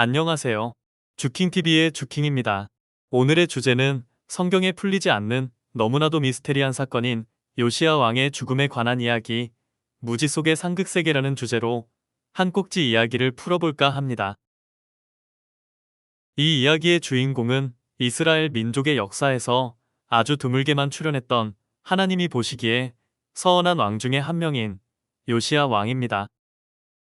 안녕하세요. 주킹TV의 주킹입니다. 오늘의 주제는 성경에 풀리지 않는 너무나도 미스테리한 사건인 요시야 왕의 죽음에 관한 이야기, 무지 속의 상극세계라는 주제로 한 꼭지 이야기를 풀어볼까 합니다. 이 이야기의 주인공은 이스라엘 민족의 역사에서 아주 드물게만 출연했던 하나님이 보시기에 서언한 왕 중에 한 명인 요시야 왕입니다.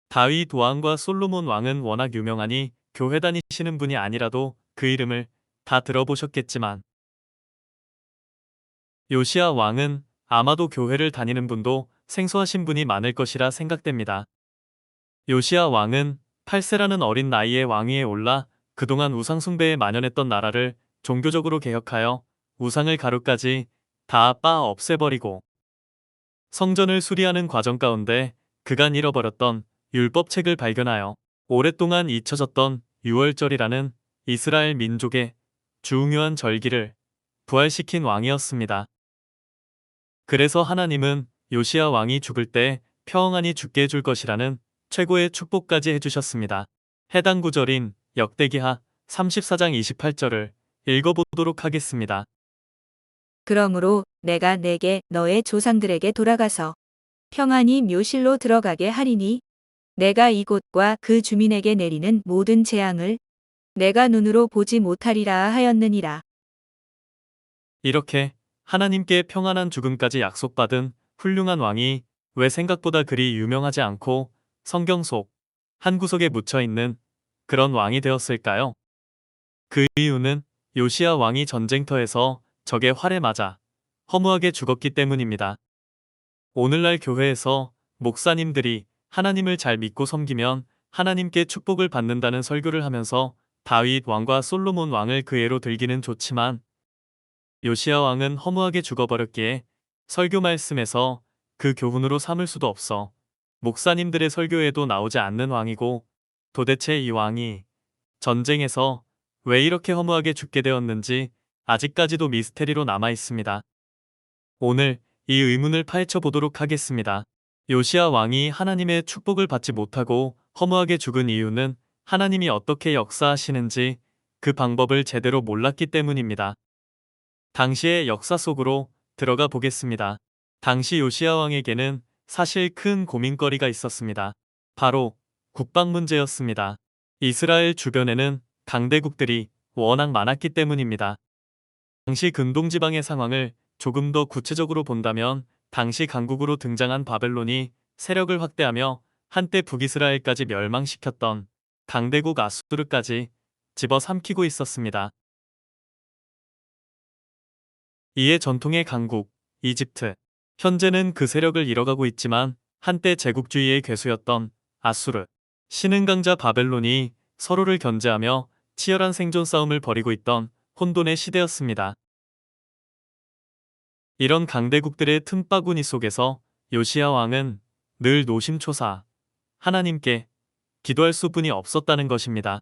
다윗 왕과 솔로몬 왕은 워낙 유명하니 교회 다니시는 분이 아니라도 그 이름을 다 들어보셨겠지만 요시야 왕은 아마도 교회를 다니는 분도 생소하신 분이 많을 것이라 생각됩니다. 요시야 왕은 8세라는 어린 나이에 왕위에 올라 그동안 우상 숭배에 만연했던 나라를 종교적으로 개혁하여 우상을 가루까지 다 빻아 없애버리고 성전을 수리하는 과정 가운데 그간 잃어버렸던 율법책을 발견하여 오랫동안 잊혀졌던 유월절이라는 이스라엘 민족의 중요한 절기를 부활시킨 왕이었습니다. 그래서 하나님은 요시야 왕이 죽을 때 평안히 죽게 해줄 것이라는 최고의 축복까지 해주셨습니다. 해당 구절인 역대기하 34장 28절을 읽어보도록 하겠습니다. 그러므로 내가 내게 너의 조상들에게 돌아가서 평안히 묘실로 들어가게 하리니 내가 이곳과 그 주민에게 내리는 모든 재앙을 내가 눈으로 보지 못하리라 하였느니라. 이렇게 하나님께 평안한 죽음까지 약속받은 훌륭한 왕이 왜 생각보다 그리 유명하지 않고 성경 속 한 구석에 묻혀있는 그런 왕이 되었을까요? 그 이유는 요시야 왕이 전쟁터에서 적의 활에 맞아 허무하게 죽었기 때문입니다. 오늘날 교회에서 목사님들이 하나님을 잘 믿고 섬기면 하나님께 축복을 받는다는 설교를 하면서 다윗 왕과 솔로몬 왕을 그 예로 들기는 좋지만 요시야 왕은 허무하게 죽어버렸기에 설교 말씀에서 그 교훈으로 삼을 수도 없어 목사님들의 설교에도 나오지 않는 왕이고, 도대체 이 왕이 전쟁에서 왜 이렇게 허무하게 죽게 되었는지 아직까지도 미스테리로 남아 있습니다. 오늘 이 의문을 파헤쳐 보도록 하겠습니다. 요시야 왕이 하나님의 축복을 받지 못하고 허무하게 죽은 이유는 하나님이 어떻게 역사하시는지 그 방법을 제대로 몰랐기 때문입니다. 당시의 역사 속으로 들어가 보겠습니다. 당시 요시야 왕에게는 사실 큰 고민거리가 있었습니다. 바로 국방 문제였습니다. 이스라엘 주변에는 강대국들이 워낙 많았기 때문입니다. 당시 근동지방의 상황을 조금 더 구체적으로 본다면 당시 강국으로 등장한 바벨론이 세력을 확대하며 한때 북이스라엘까지 멸망시켰던 강대국 아수르까지 집어삼키고 있었습니다. 이에 전통의 강국 이집트, 현재는 그 세력을 잃어가고 있지만 한때 제국주의의 괴수였던 아수르, 신흥 강자 바벨론이 서로를 견제하며 치열한 생존 싸움을 벌이고 있던 혼돈의 시대였습니다. 이런 강대국들의 틈바구니 속에서 요시야 왕은 늘 노심초사 하나님께 기도할 수뿐이 없었다는 것입니다.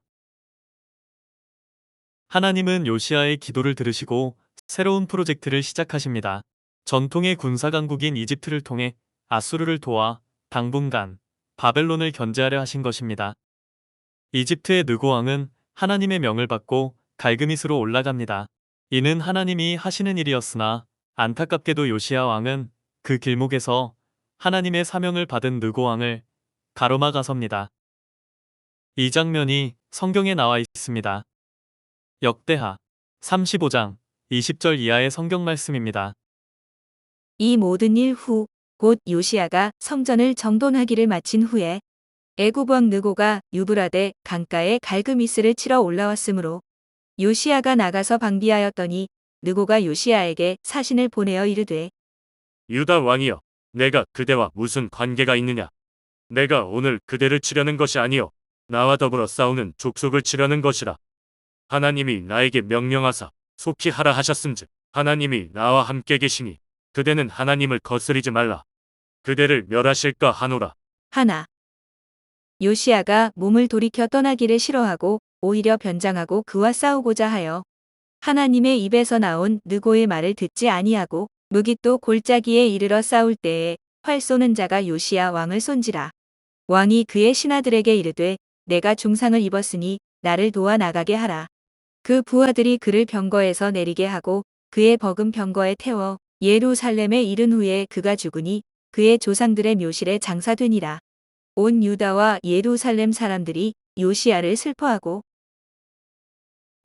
하나님은 요시야의 기도를 들으시고 새로운 프로젝트를 시작하십니다. 전통의 군사 강국인 이집트를 통해 아수르를 도와 당분간 바벨론을 견제하려 하신 것입니다. 이집트의 느고 왕은 하나님의 명을 받고 갈그밋으로 올라갑니다. 이는 하나님이 하시는 일이었으나 안타깝게도 요시야 왕은 그 길목에서 하나님의 사명을 받은 느고 왕을 가로막아섭니다. 이 장면이 성경에 나와 있습니다. 역대하 35장 20절 이하의 성경 말씀입니다. 이 모든 일 후 곧 요시야가 성전을 정돈하기를 마친 후에 애굽 왕 느고가 유브라데 강가에 갈그미스를 치러 올라왔으므로 요시야가 나가서 방비하였더니 느고가 요시야에게 사신을 보내어 이르되 유다 왕이여, 내가 그대와 무슨 관계가 있느냐? 내가 오늘 그대를 치려는 것이 아니요 나와 더불어 싸우는 족속을 치려는 것이라. 하나님이 나에게 명령하사 속히 하라 하셨음즉 하나님이 나와 함께 계시니 그대는 하나님을 거스리지 말라. 그대를 멸하실까 하노라. 하나. 요시야가 몸을 돌이켜 떠나기를 싫어하고 오히려 변장하고 그와 싸우고자 하여 하나님의 입에서 나온 느고의 말을 듣지 아니하고 무깃도 골짜기에 이르러 싸울 때에 활 쏘는 자가 요시야 왕을 쏜지라. 왕이 그의 신하들에게 이르되 내가 중상을 입었으니 나를 도와 나가게 하라. 그 부하들이 그를 병거에서 내리게 하고 그의 버금 병거에 태워 예루살렘에 이른 후에 그가 죽으니 그의 조상들의 묘실에 장사되니라. 온 유다와 예루살렘 사람들이 요시야를 슬퍼하고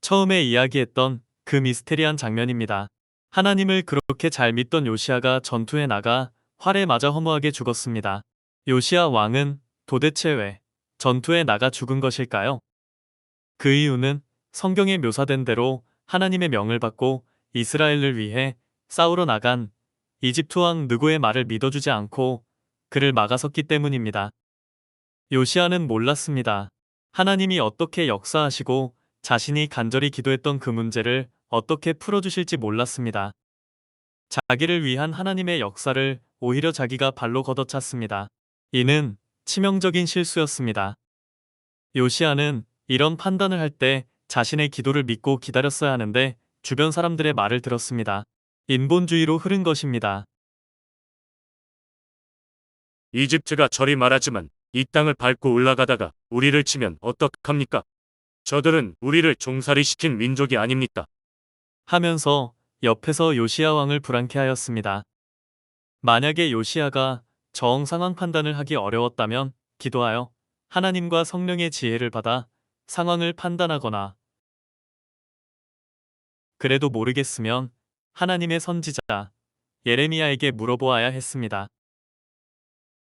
처음에 이야기했던 그 미스테리한 장면입니다. 하나님을 그렇게 잘 믿던 요시야가 전투에 나가 활에 맞아 허무하게 죽었습니다. 요시야 왕은 도대체 왜 전투에 나가 죽은 것일까요? 그 이유는 성경에 묘사된 대로 하나님의 명을 받고 이스라엘을 위해 싸우러 나간 이집트 왕 느고의 말을 믿어주지 않고 그를 막아섰기 때문입니다. 요시야는 몰랐습니다. 하나님이 어떻게 역사하시고 자신이 간절히 기도했던 그 문제를 어떻게 풀어주실지 몰랐습니다. 자기를 위한 하나님의 역사를 오히려 자기가 발로 걷어찼습니다. 이는 치명적인 실수였습니다. 요시야는 이런 판단을 할 때 자신의 기도를 믿고 기다렸어야 하는데 주변 사람들의 말을 들었습니다. 인본주의로 흐른 것입니다. 이집트가 저리 말하지만 이 땅을 밟고 올라가다가 우리를 치면 어떡합니까? 저들은 우리를 종살이시킨 민족이 아닙니까? 하면서 옆에서 요시야 왕을 불안케 하였습니다. 만약에 요시야가 정 상황 판단을 하기 어려웠다면 기도하여 하나님과 성령의 지혜를 받아 상황을 판단하거나 그래도 모르겠으면 하나님의 선지자 예레미야에게 물어보아야 했습니다.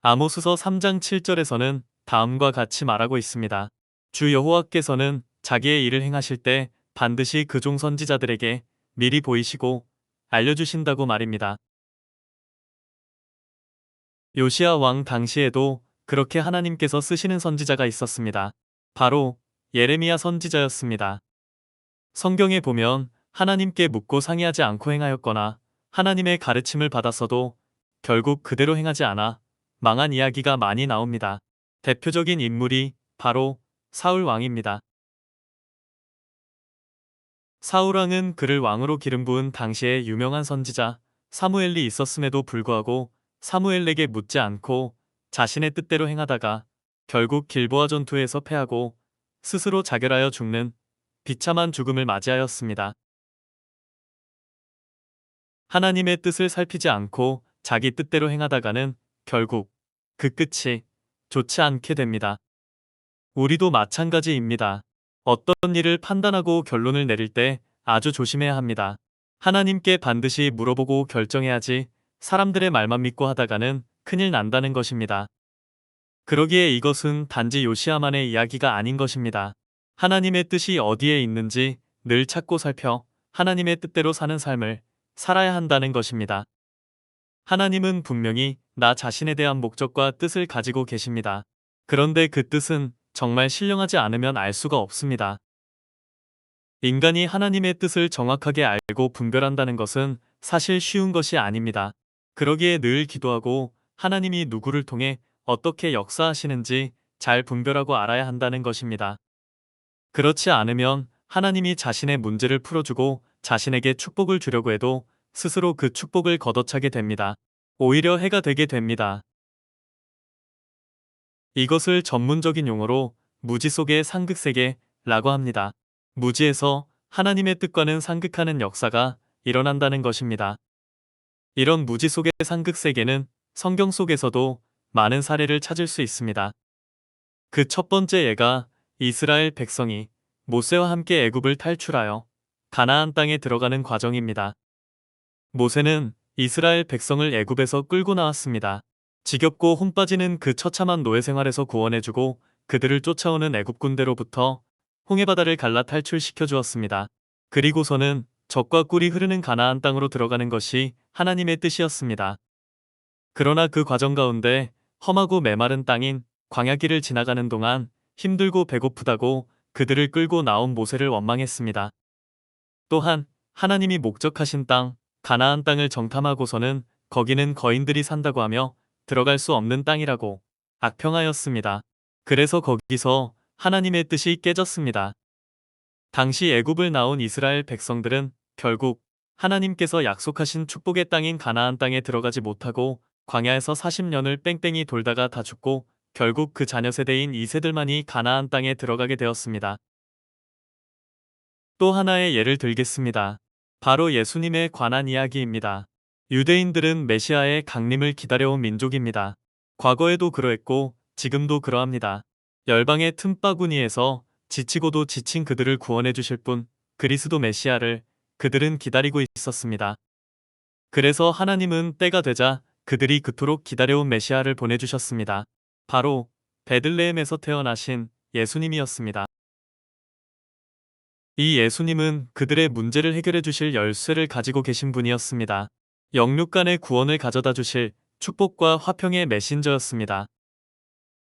아모스서 3장 7절에서는 다음과 같이 말하고 있습니다. 주 여호와께서는 자기의 일을 행하실 때 반드시 그종 선지자들에게 미리 보이시고 알려주신다고 말입니다. 요시야 왕 당시에도 그렇게 하나님께서 쓰시는 선지자가 있었습니다. 바로 예레미야 선지자였습니다. 성경에 보면 하나님께 묻고 상의하지 않고 행하였거나 하나님의 가르침을 받았어도 결국 그대로 행하지 않아 망한 이야기가 많이 나옵니다. 대표적인 인물이 바로 사울 왕입니다. 사울 왕은 그를 왕으로 기름 부은 당시에 유명한 선지자 사무엘이 있었음에도 불구하고 사무엘에게 묻지 않고 자신의 뜻대로 행하다가 결국 길보아 전투에서 패하고 스스로 자결하여 죽는 비참한 죽음을 맞이하였습니다. 하나님의 뜻을 살피지 않고 자기 뜻대로 행하다가는 결국 그 끝이 좋지 않게 됩니다. 우리도 마찬가지입니다. 어떤 일을 판단하고 결론을 내릴 때 아주 조심해야 합니다. 하나님께 반드시 물어보고 결정해야지 사람들의 말만 믿고 하다가는 큰일 난다는 것입니다. 그러기에 이것은 단지 요시야만의 이야기가 아닌 것입니다. 하나님의 뜻이 어디에 있는지 늘 찾고 살펴 하나님의 뜻대로 사는 삶을 살아야 한다는 것입니다. 하나님은 분명히 나 자신에 대한 목적과 뜻을 가지고 계십니다. 그런데 그 뜻은 정말 신령하지 않으면 알 수가 없습니다. 인간이 하나님의 뜻을 정확하게 알고 분별한다는 것은 사실 쉬운 것이 아닙니다. 그러기에 늘 기도하고 하나님이 누구를 통해 어떻게 역사하시는지 잘 분별하고 알아야 한다는 것입니다. 그렇지 않으면 하나님이 자신의 문제를 풀어주고 자신에게 축복을 주려고 해도 스스로 그 축복을 걷어차게 됩니다. 오히려 해가 되게 됩니다. 이것을 전문적인 용어로 무지 속의 상극세계라고 합니다. 무지에서 하나님의 뜻과는 상극하는 역사가 일어난다는 것입니다. 이런 무지 속의 상극세계는 성경 속에서도 많은 사례를 찾을 수 있습니다. 그 첫 번째 예가 이스라엘 백성이 모세와 함께 애굽을 탈출하여 가나안 땅에 들어가는 과정입니다. 모세는 이스라엘 백성을 애굽에서 끌고 나왔습니다. 지겹고 혼 빠지는 그 처참한 노예 생활에서 구원해주고 그들을 쫓아오는 애굽 군대로부터 홍해바다를 갈라 탈출시켜 주었습니다. 그리고서는 젖과 꿀이 흐르는 가나안 땅으로 들어가는 것이 하나님의 뜻이었습니다. 그러나 그 과정 가운데 험하고 메마른 땅인 광야길을 지나가는 동안 힘들고 배고프다고 그들을 끌고 나온 모세를 원망했습니다. 또한 하나님이 목적하신 땅, 가나안 땅을 정탐하고서는 거기는 거인들이 산다고 하며 들어갈 수 없는 땅이라고 악평하였습니다. 그래서 거기서 하나님의 뜻이 깨졌습니다. 당시 애굽을 나온 이스라엘 백성들은 결국 하나님께서 약속하신 축복의 땅인 가나안 땅에 들어가지 못하고 광야에서 40년을 뺑뺑이 돌다가 다 죽고 결국 그 자녀 세대인 2세들만이 가나안 땅에 들어가게 되었습니다. 또 하나의 예를 들겠습니다. 바로 예수님에 관한 이야기입니다. 유대인들은 메시아의 강림을 기다려온 민족입니다. 과거에도 그러했고 지금도 그러합니다. 열방의 틈바구니에서 지치고도 지친 그들을 구원해 주실 분, 그리스도 메시아를 그들은 기다리고 있었습니다. 그래서 하나님은 때가 되자 그들이 그토록 기다려온 메시아를 보내주셨습니다. 바로 베들레헴에서 태어나신 예수님이었습니다. 이 예수님은 그들의 문제를 해결해 주실 열쇠를 가지고 계신 분이었습니다. 영육 간의 구원을 가져다 주실 축복과 화평의 메신저였습니다.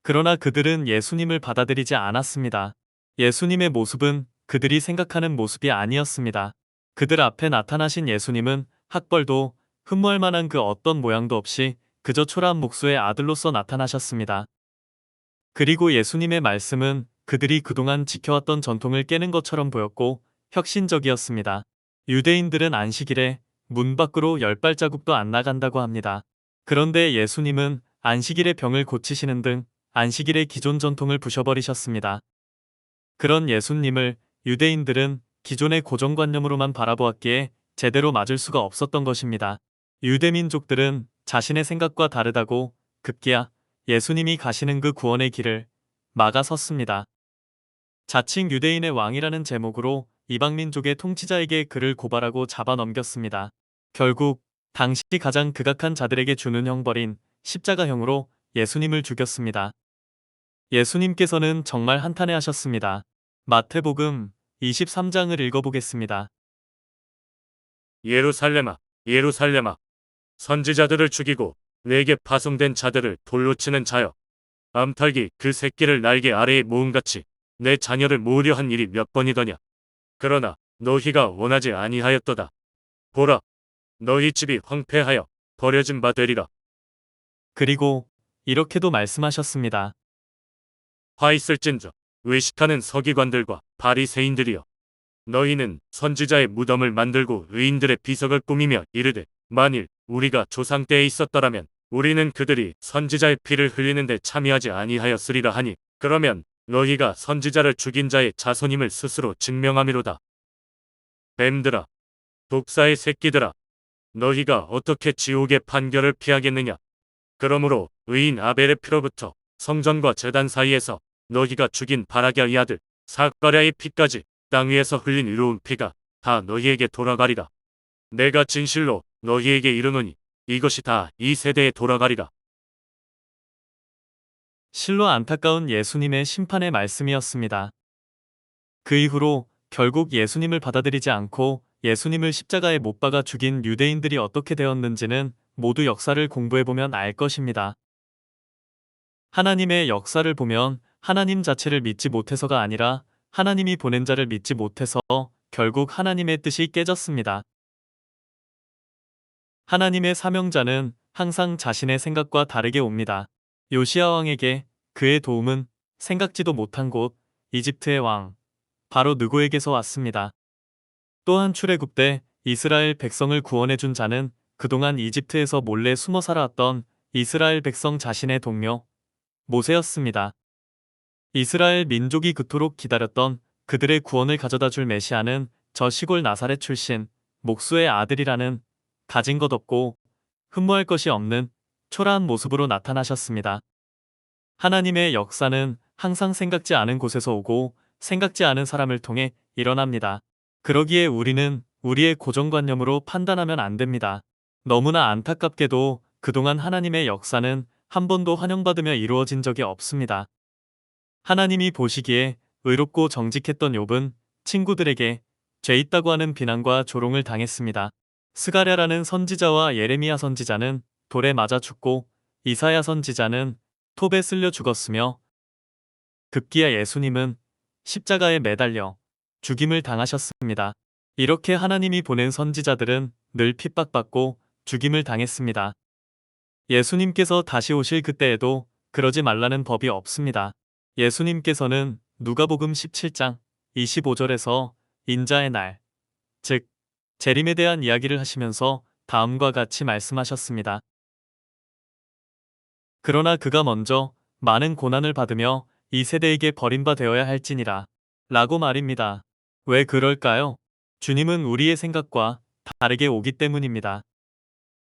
그러나 그들은 예수님을 받아들이지 않았습니다. 예수님의 모습은 그들이 생각하는 모습이 아니었습니다. 그들 앞에 나타나신 예수님은 학벌도 흠모할 만한 그 어떤 모양도 없이 그저 초라한 목수의 아들로서 나타나셨습니다. 그리고 예수님의 말씀은 그들이 그동안 지켜왔던 전통을 깨는 것처럼 보였고 혁신적이었습니다. 유대인들은 안식일에 문 밖으로 10발자국도 안 나간다고 합니다. 그런데 예수님은 안식일에 병을 고치시는 등 안식일의 기존 전통을 부셔버리셨습니다. 그런 예수님을 유대인들은 기존의 고정관념으로만 바라보았기에 제대로 맞을 수가 없었던 것입니다. 유대민족들은 자신의 생각과 다르다고 급기야 예수님이 가시는 그 구원의 길을 막아섰습니다. 자칭 유대인의 왕이라는 제목으로 이방민족의 통치자에게 그를 고발하고 잡아넘겼습니다. 결국 당시 가장 극악한 자들에게 주는 형벌인 십자가형으로 예수님을 죽였습니다. 예수님께서는 정말 한탄해 하셨습니다. 마태복음 23장을 읽어보겠습니다. 예루살렘아, 예루살렘아, 선지자들을 죽이고 내게 파송된 자들을 돌로 치는 자여. 암탉이 그 새끼를 날개 아래에 모음같이 내 자녀를 모으려 한 일이 몇 번이더냐. 그러나 너희가 원하지 아니하였도다. 보라, 너희 집이 황폐하여 버려진 바 되리라. 그리고 이렇게도 말씀하셨습니다. 화 있을진저 외식하는 서기관들과 바리새인들이여, 너희는 선지자의 무덤을 만들고 의인들의 비석을 꾸미며 이르되 만일 우리가 조상 때에 있었더라면 우리는 그들이 선지자의 피를 흘리는데 참여하지 아니하였으리라 하니, 그러면 너희가 선지자를 죽인 자의 자손임을 스스로 증명함이로다. 뱀들아, 독사의 새끼들아, 너희가 어떻게 지옥의 판결을 피하겠느냐. 그러므로 의인 아벨의 피로부터 성전과 제단 사이에서 너희가 죽인 바라기아의 아들 사가랴의 피까지 땅 위에서 흘린 의로운 피가 다 너희에게 돌아가리라. 내가 진실로 너희에게 이르노니 이것이 다 이 세대에 돌아가리라. 실로 안타까운 예수님의 심판의 말씀이었습니다. 그 이후로 결국 예수님을 받아들이지 않고 예수님을 십자가에 못 박아 죽인 유대인들이 어떻게 되었는지는 모두 역사를 공부해보면 알 것입니다. 하나님의 역사를 보면 하나님 자체를 믿지 못해서가 아니라 하나님이 보낸 자를 믿지 못해서 결국 하나님의 뜻이 깨졌습니다. 하나님의 사명자는 항상 자신의 생각과 다르게 옵니다. 요시야 왕에게 그의 도움은 생각지도 못한 곳 이집트의 왕 바로 느고에게서 왔습니다. 또한 출애굽 때 이스라엘 백성을 구원해준 자는 그동안 이집트에서 몰래 숨어 살아왔던 이스라엘 백성 자신의 동료 모세였습니다. 이스라엘 민족이 그토록 기다렸던 그들의 구원을 가져다 줄 메시아는 저 시골 나사렛 출신 목수의 아들이라는 가진 것 없고 흠모할 것이 없는 초라한 모습으로 나타나셨습니다. 하나님의 역사는 항상 생각지 않은 곳에서 오고 생각지 않은 사람을 통해 일어납니다. 그러기에 우리는 우리의 고정관념으로 판단하면 안 됩니다. 너무나 안타깝게도 그동안 하나님의 역사는 한 번도 환영받으며 이루어진 적이 없습니다. 하나님이 보시기에 의롭고 정직했던 욥은 친구들에게 죄 있다고 하는 비난과 조롱을 당했습니다. 스가랴라는 선지자와 예레미야 선지자는 돌에 맞아 죽고 이사야 선지자는 톱에 쓸려 죽었으며 급기야 예수님은 십자가에 매달려 죽임을 당하셨습니다. 이렇게 하나님이 보낸 선지자들은 늘 핍박받고 죽임을 당했습니다. 예수님께서 다시 오실 그때에도 그러지 말라는 법이 없습니다. 예수님께서는 누가복음 17장 25절에서 인자의 날, 즉 재림에 대한 이야기를 하시면서 다음과 같이 말씀하셨습니다. 그러나 그가 먼저 많은 고난을 받으며 이 세대에게 버림받아야 할지니라 라고 말입니다. 왜 그럴까요? 주님은 우리의 생각과 다르게 오기 때문입니다.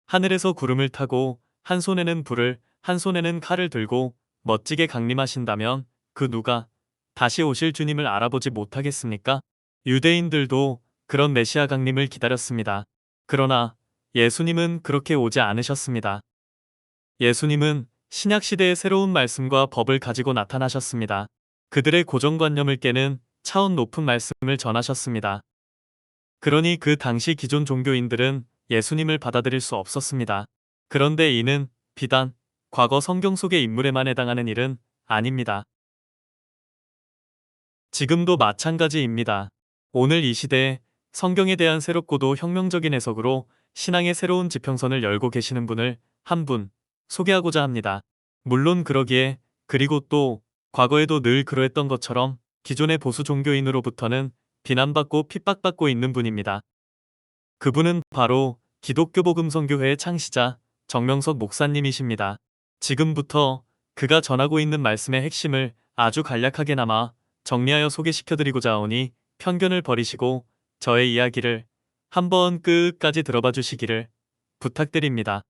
하늘에서 구름을 타고 한 손에는 불을, 한 손에는 칼을 들고 멋지게 강림하신다면 그 누가 다시 오실 주님을 알아보지 못하겠습니까? 유대인들도 그런 메시아 강림을 기다렸습니다. 그러나 예수님은 그렇게 오지 않으셨습니다. 예수님은 신약 시대의 새로운 말씀과 법을 가지고 나타나셨습니다. 그들의 고정관념을 깨는 차원 높은 말씀을 전하셨습니다. 그러니 그 당시 기존 종교인들은 예수님을 받아들일 수 없었습니다. 그런데 이는 비단 과거 성경 속의 인물에만 해당하는 일은 아닙니다. 지금도 마찬가지입니다. 오늘 이 시대에 성경에 대한 새롭고도 혁명적인 해석으로 신앙의 새로운 지평선을 열고 계시는 분을 한 분 소개하고자 합니다. 물론 그러기에 그리고 또 과거에도 늘 그러했던 것처럼 기존의 보수 종교인으로부터는 비난받고 핍박받고 있는 분입니다. 그분은 바로 기독교 복음선교회의 창시자 정명석 목사님이십니다. 지금부터 그가 전하고 있는 말씀의 핵심을 아주 간략하게나마 정리하여 소개시켜드리고자 하오니 편견을 버리시고 저의 이야기를 한번 끝까지 들어봐 주시기를 부탁드립니다.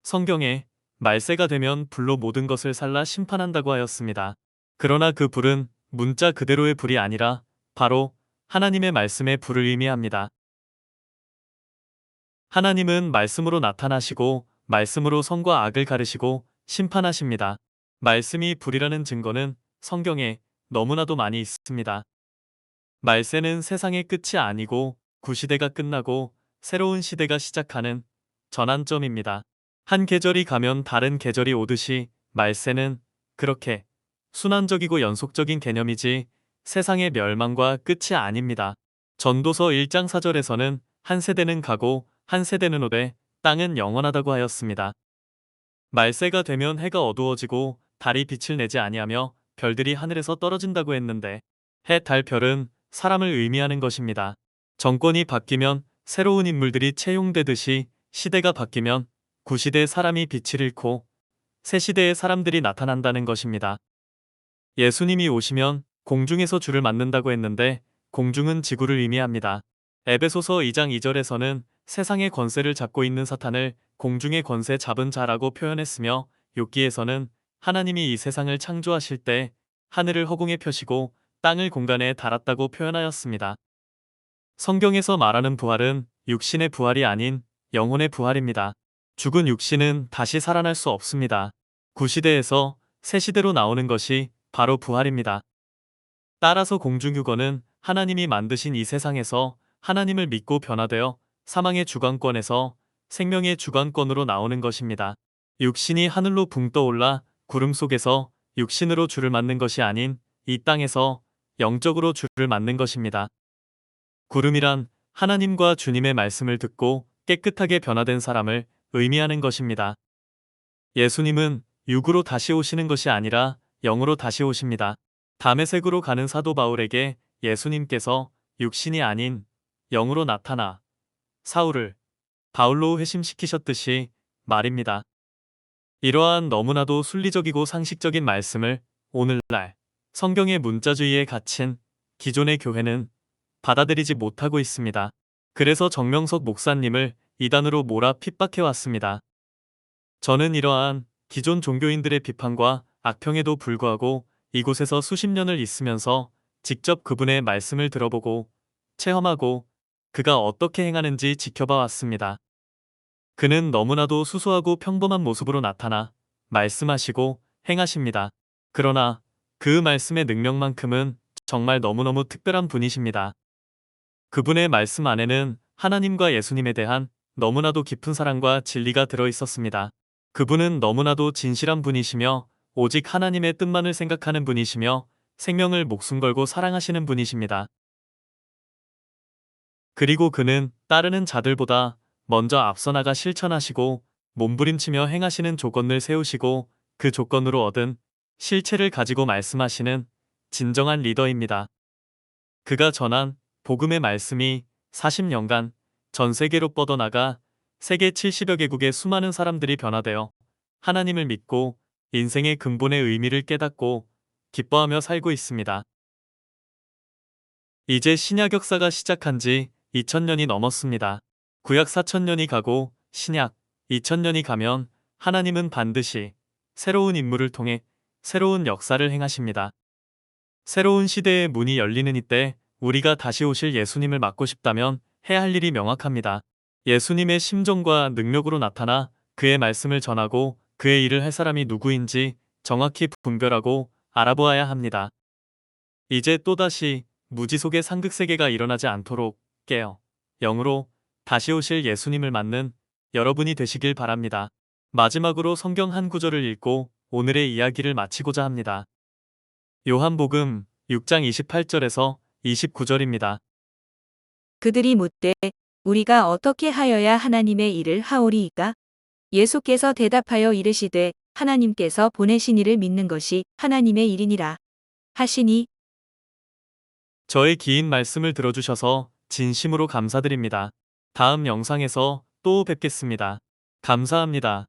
성경에 말세가 되면 불로 모든 것을 살라 심판한다고 하였습니다. 그러나 그 불은 문자 그대로의 불이 아니라 바로 하나님의 말씀의 불을 의미합니다. 하나님은 말씀으로 나타나시고 말씀으로 선과 악을 가르시고 심판하십니다. 말씀이 불이라는 증거는 성경에 너무나도 많이 있습니다. 말세는 세상의 끝이 아니고 구시대가 끝나고 새로운 시대가 시작하는 전환점입니다. 한 계절이 가면 다른 계절이 오듯이 말세는 그렇게 순환적이고 연속적인 개념이지 세상의 멸망과 끝이 아닙니다. 전도서 1장 4절에서는 한 세대는 가고 한 세대는 오되 땅은 영원하다고 하였습니다. 말세가 되면 해가 어두워지고 달이 빛을 내지 아니하며 별들이 하늘에서 떨어진다고 했는데 해, 달, 별은 사람을 의미하는 것입니다. 정권이 바뀌면 새로운 인물들이 채용되듯이 시대가 바뀌면 구시대의 사람이 빛을 잃고 새 시대의 사람들이 나타난다는 것입니다. 예수님이 오시면 공중에서 주를 맞는다고 했는데 공중은 지구를 의미합니다. 에베소서 2장 2절에서는 세상의 권세를 잡고 있는 사탄을 공중의 권세 잡은 자라고 표현했으며 욥기에서는 하나님이 이 세상을 창조하실 때 하늘을 허공에 펴시고 땅을 공간에 달았다고 표현하였습니다. 성경에서 말하는 부활은 육신의 부활이 아닌 영혼의 부활입니다. 죽은 육신은 다시 살아날 수 없습니다. 구시대에서 새시대로 나오는 것이 바로 부활입니다. 따라서 공중유거는 하나님이 만드신 이 세상에서 하나님을 믿고 변화되어 사망의 주관권에서 생명의 주관권으로 나오는 것입니다. 육신이 하늘로 붕 떠올라 구름 속에서 육신으로 주를 맞는 것이 아닌 이 땅에서 영적으로 주를 맞는 것입니다. 구름이란 하나님과 주님의 말씀을 듣고 깨끗하게 변화된 사람을 의미하는 것입니다. 예수님은 육으로 다시 오시는 것이 아니라 영으로 다시 오십니다. 다메섹으로 가는 사도 바울에게 예수님께서 육신이 아닌 영으로 나타나 사울을 바울로 회심시키셨듯이 말입니다. 이러한 너무나도 순리적이고 상식적인 말씀을 오늘날 성경의 문자주의에 갇힌 기존의 교회는 받아들이지 못하고 있습니다. 그래서 정명석 목사님을 이단으로 몰아 핍박해왔습니다. 저는 이러한 기존 종교인들의 비판과 악평에도 불구하고 이곳에서 수십 년을 있으면서 직접 그분의 말씀을 들어보고 체험하고 그가 어떻게 행하는지 지켜봐 왔습니다. 그는 너무나도 수수하고 평범한 모습으로 나타나 말씀하시고 행하십니다. 그러나 그 말씀의 능력만큼은 정말 너무너무 특별한 분이십니다. 그분의 말씀 안에는 하나님과 예수님에 대한 너무나도 깊은 사랑과 진리가 들어 있었습니다. 그분은 너무나도 진실한 분이시며 오직 하나님의 뜻만을 생각하는 분이시며 생명을 목숨 걸고 사랑하시는 분이십니다. 그리고 그는 따르는 자들보다 먼저 앞서 나가 실천하시고 몸부림치며 행하시는 조건을 세우시고 그 조건으로 얻은 실체를 가지고 말씀하시는 진정한 리더입니다. 그가 전한 복음의 말씀이 40년간 전 세계로 뻗어나가 세계 70여 개국의 수많은 사람들이 변화되어 하나님을 믿고 인생의 근본의 의미를 깨닫고 기뻐하며 살고 있습니다. 이제 신약 역사가 시작한 지 2000년이 넘었습니다. 구약 4000년이 가고 신약 2000년이 가면 하나님은 반드시 새로운 인물을 통해 새로운 역사를 행하십니다. 새로운 시대의 문이 열리는 이때 우리가 다시 오실 예수님을 맞고 싶다면 해야 할 일이 명확합니다. 예수님의 심정과 능력으로 나타나 그의 말씀을 전하고 그의 일을 할 사람이 누구인지 정확히 분별하고 알아보아야 합니다. 이제 또다시 무지 속의 상극세계가 일어나지 않도록 깨어 영으로 다시 오실 예수님을 맞는 여러분이 되시길 바랍니다. 마지막으로 성경 한 구절을 읽고 오늘의 이야기를 마치고자 합니다. 요한복음 6장 28절에서 29절입니다. 그들이 묻되 우리가 어떻게 하여야 하나님의 일을 하오리이까? 예수께서 대답하여 이르시되 하나님께서 보내신 이를 믿는 것이 하나님의 일이니라 하시니 저의 긴 말씀을 들어주셔서 진심으로 감사드립니다. 다음 영상에서 또 뵙겠습니다. 감사합니다.